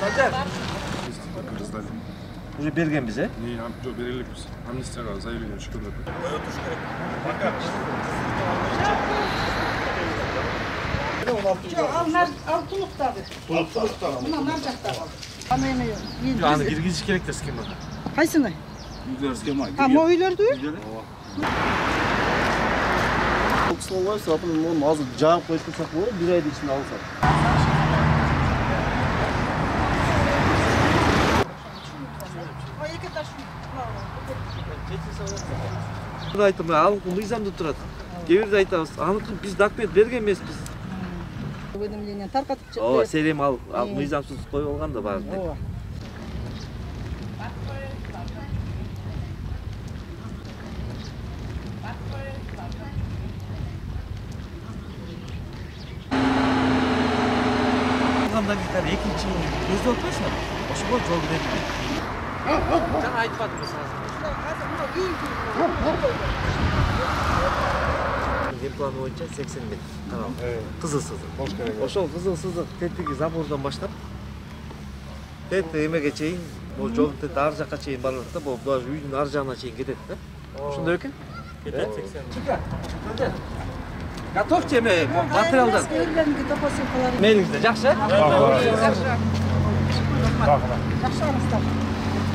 Sancar. Kırgızlar. Уже берген биз, Не, жоқ берелікпіз. Амнистияға заявление шүкірлік. Altılıktadı. Bunlar jaqtadı. Ana emeği yok. Аны киргизиш керек да схемага. Kaysını? Үйлер схема. Ama öylerdü. Кісінің ғой, сапын оны азыр жағып қойып тұрсақ болады, бір айдың ішінде алысады. Bunu aytам, аныкы мыйзамда турат. Кээ бирде айтабыз, аныкы биз документ берген эмеспиз. Уведомление тарқатып çıktı. Ооба, серем ал мыйзамсыз коюп алган да баары. Ооба. Алгандан кийин экинчи көздүп атпайсыңбы? Ошого жол берилмейт. Жана айтпадыңыз азыр. План боюнча 80 метр таралып. Кызыл сызык. Ошол кызыл сызык тетиги забордон баштап тет эмеге чейин, бул жол тет ар жакка чейин барат да, бул даже үйдүн ар жагына чейин кетет да. Ошондой экен? Кетет 80. Готовьте материалдар. Мейлиңизде жакшы? Жакшы. Жакшы.